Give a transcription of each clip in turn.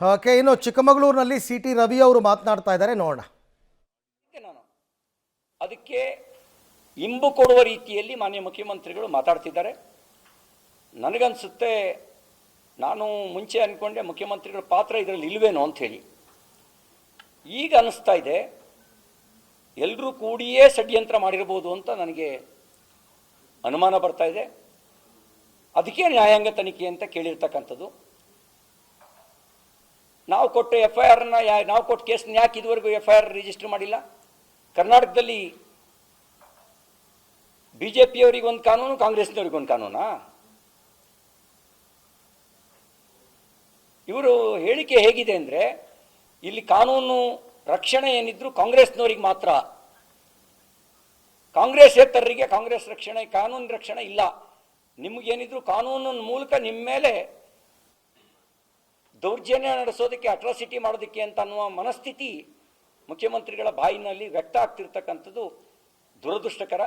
Okay, ಇನ್ನು ಚಿಕ್ಕಮಗಳೂರಿನಲ್ಲಿ C T Ravi ಅವರು ಮಾತನಾಡ್ತಾ ಇದ್ದಾರೆ, ನೋಡೋಣ. ನಾನು ಅದಕ್ಕೆ ಇಂಬು ಕೊಡುವ ರೀತಿಯಲ್ಲಿ ಮಾನ್ಯ ಮುಖ್ಯಮಂತ್ರಿಗಳು ಮಾತಾಡ್ತಿದ್ದಾರೆ. ನನಗನ್ಸುತ್ತೆ, ನಾನು ಮುಂಚೆ ಅಂದ್ಕೊಂಡೆ ಮುಖ್ಯಮಂತ್ರಿಗಳ ಪಾತ್ರ ಇದರಲ್ಲಿ ಇಲ್ವೇನೋ ಅಂಥೇಳಿ. ಈಗ ಅನ್ನಿಸ್ತಾ ಇದೆ ಎಲ್ಲರೂ ಕೂಡಿಯೇ ಷಡ್ಯಂತ್ರ ಮಾಡಿರ್ಬೋದು ಅಂತ ನನಗೆ ಅನುಮಾನ ಬರ್ತಾ ಇದೆ. ಅದಕ್ಕೆ ನ್ಯಾಯಾಂಗ ತನಿಖೆ ಅಂತ ಕೇಳಿರ್ತಕ್ಕಂಥದ್ದು. ನಾವು ಕೊಟ್ಟ FIR ನಾವು ಕೊಟ್ಟ ಕೇಸ್ನ ಯಾಕೆ ಇದುವರೆಗೂ FIR ರಿಜಿಸ್ಟರ್ ಮಾಡಿಲ್ಲ? ಕರ್ನಾಟಕದಲ್ಲಿ BJPಯವರಿಗೆ ಒಂದು ಕಾನೂನು, ಕಾಂಗ್ರೆಸ್ನವ್ರಿಗೆ ಒಂದು ಕಾನೂನಾ? ಇವರು ಹೇಳಿಕೆ ಹೇಗಿದೆ ಅಂದರೆ, ಇಲ್ಲಿ ಕಾನೂನು ರಕ್ಷಣೆ ಏನಿದ್ರು ಕಾಂಗ್ರೆಸ್ನವರಿಗೆ ಮಾತ್ರ, ಕಾಂಗ್ರೆಸ್ಸೇತರರಿಗೆ ಕಾಂಗ್ರೆಸ್ ರಕ್ಷಣೆ, ಕಾನೂನು ರಕ್ಷಣೆ ಇಲ್ಲ. ನಿಮಗೇನಿದ್ರು ಕಾನೂನಿನ ಮೂಲಕ ನಿಮ್ಮ ಮೇಲೆ ದೌರ್ಜನ್ಯ ನಡೆಸೋದಕ್ಕೆ, ಅಟ್ರಾಸಿಟಿ ಮಾಡೋದಕ್ಕೆ ಅಂತ ಅನ್ನುವ ಮನಸ್ಥಿತಿ ಮುಖ್ಯಮಂತ್ರಿಗಳ ಬಾಯಿನಲ್ಲಿ ವ್ಯಕ್ತ ಆಗ್ತಿರ್ತಕ್ಕಂಥದ್ದು ದುರದೃಷ್ಟಕರ.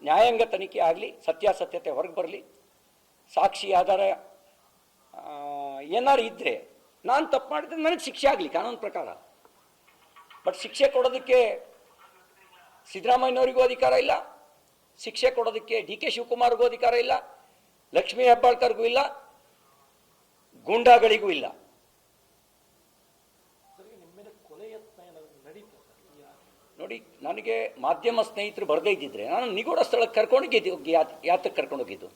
ನ್ಯಾಯಾಂಗ ತನಿಖೆ ಆಗಲಿ, ಸತ್ಯಾಸತ್ಯತೆ ಹೊರಗೆ ಬರಲಿ, ಸಾಕ್ಷಿ ಆಧಾರ ಏನಾರು ಇದ್ದರೆ, ನಾನು ತಪ್ಪು ಮಾಡಿದ್ರೆ ನನಗೆ ಶಿಕ್ಷೆ ಆಗಲಿ ಕಾನೂನು ಪ್ರಕಾರ. ಬಟ್ ಶಿಕ್ಷೆ ಕೊಡೋದಕ್ಕೆ ಸಿದ್ದರಾಮಯ್ಯನವರಿಗೂ ಅಧಿಕಾರ ಇಲ್ಲ, ಶಿಕ್ಷೆ ಕೊಡೋದಕ್ಕೆ DK ಶಿವಕುಮಾರ್ಗೂ ಅಧಿಕಾರ ಇಲ್ಲ, ಲಕ್ಷ್ಮೀ ಹೆಬ್ಬಾಳ್ಕರ್ಗೂ ಇಲ್ಲ, ಗೂಂಡಾಗಳಿಗೂ ಇಲ್ಲ. ನೋಡಿ, ನನಗೆ ಮಾಧ್ಯಮ ಸ್ನೇಹಿತರು ಬರದೇ ಇದ್ದಿದ್ರೆ ನಾನು ನಿಗೂಢ ಸ್ಥಳಕ್ಕೆ ಕರ್ಕೊಂಡೋಗಿದ್ದು. ಯಾತಕ್ಕೆ ಕರ್ಕೊಂಡೋಗಿದ್ದು?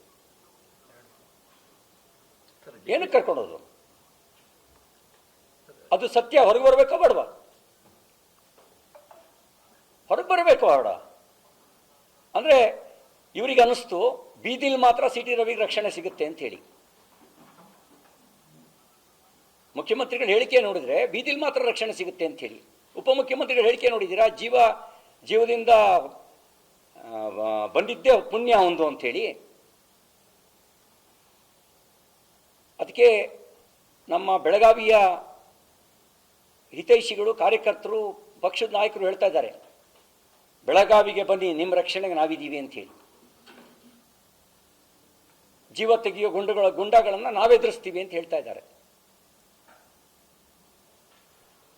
ಏನಕ್ಕೆ ಕರ್ಕೊಂಡೋದು? ಅದು ಸತ್ಯ ಹೊರಗೆ ಬರಬೇಕೋ ಬೇಡವಾ? ಹೊರಗೆ ಬರಬೇಕೋ ಬೇಡ? ಅಂದರೆ ಇವರಿಗೆ ಅನ್ನಿಸ್ತು ಬೀದಿಲಿ ಮಾತ್ರ ಸಿ ಟಿ ರವಿಗೆ ರಕ್ಷಣೆ ಸಿಗುತ್ತೆ ಅಂತ ಹೇಳಿ. ಮುಖ್ಯಮಂತ್ರಿಗಳ ಹೇಳಿಕೆ ನೋಡಿದ್ರೆ ಬೀದಿಲಿ ಮಾತ್ರ ರಕ್ಷಣೆ ಸಿಗುತ್ತೆ ಅಂತ ಹೇಳಿ. ಉಪಮುಖ್ಯಮಂತ್ರಿಗಳ ಹೇಳಿಕೆ ನೋಡಿದ್ದೀರಾ? ಜೀವದಿಂದ ಬಂದಿದ್ದೇ ಪುಣ್ಯ ಒಂದು ಅಂಥೇಳಿ. ಅದಕ್ಕೆ ನಮ್ಮ ಬೆಳಗಾವಿಯ ಹಿತೈಷಿಗಳು, ಕಾರ್ಯಕರ್ತರು, ಪಕ್ಷದ ನಾಯಕರು ಹೇಳ್ತಾ ಇದ್ದಾರೆ, ಬೆಳಗಾವಿಗೆ ಬನ್ನಿ, ನಿಮ್ಮ ರಕ್ಷಣೆಗೆ ನಾವಿದ್ದೀವಿ ಅಂಥೇಳಿ. ಜೀವ ತೆಗೆಯೋ ಗುಂಡಗಳನ್ನು ನಾವೆದುರಿಸ್ತೀವಿ ಅಂತ ಹೇಳ್ತಾ ಇದ್ದಾರೆ.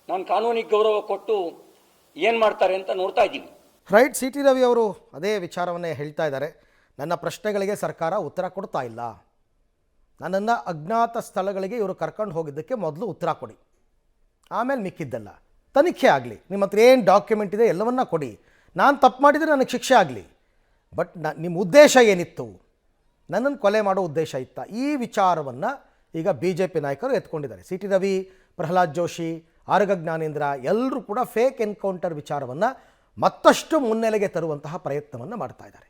ನಾನು ಕಾನೂನಿಗೆ ಗೌರವ ಕೊಟ್ಟು ಏನು ಮಾಡ್ತಾರೆ ಅಂತ ನೋಡ್ತಾ ಇದ್ದೀವಿ. ರೈಟ್, ಸಿ ಟಿ ರವಿ ಅವರು ಅದೇ ವಿಚಾರವನ್ನೇ ಹೇಳ್ತಾ ಇದ್ದಾರೆ. ನನ್ನ ಪ್ರಶ್ನೆಗಳಿಗೆ ಸರ್ಕಾರ ಉತ್ತರ ಕೊಡ್ತಾ ಇಲ್ಲ. ನನ್ನನ್ನು ಅಜ್ಞಾತ ಸ್ಥಳಗಳಿಗೆ ಇವರು ಕರ್ಕೊಂಡು ಹೋಗಿದ್ದಕ್ಕೆ ಮೊದಲು ಉತ್ತರ ಕೊಡಿ, ಆಮೇಲೆ ಮಿಕ್ಕಿದ್ದಲ್ಲ ತನಿಖೆ ಆಗಲಿ. ನಿಮ್ಮ ಹತ್ರ ಏನು ಡಾಕ್ಯುಮೆಂಟ್ ಇದೆ ಎಲ್ಲವನ್ನ ಕೊಡಿ. ನಾನು ತಪ್ಪು ಮಾಡಿದರೆ ನನಗೆ ಶಿಕ್ಷೆ ಆಗಲಿ. ಬಟ್ ನಿಮ್ಮ ಉದ್ದೇಶ ಏನಿತ್ತು? ನನ್ನನ್ನು ಕೊಲೆ ಮಾಡೋ ಉದ್ದೇಶ ಇತ್ತ? ಈ ವಿಚಾರವನ್ನು ಈಗ BJP ನಾಯಕರು ಎತ್ಕೊಂಡಿದ್ದಾರೆ. ಸಿ ಟಿ ರವಿ, ಪ್ರಹ್ಲಾದ್ ಜೋಶಿ, ಆರಗ ಜ್ಞಾನೇಂದ್ರ ಎಲ್ಲರೂ ಕೂಡ ಫೇಕ್ ಎನ್ಕೌಂಟರ್ ವಿಚಾರವನ್ನು ಮತ್ತಷ್ಟು ಮುನ್ನೆಲೆಗೆ ತರುವಂತಹ ಪ್ರಯತ್ನವನ್ನು ಮಾಡ್ತಾ ಇದ್ದಾರೆ.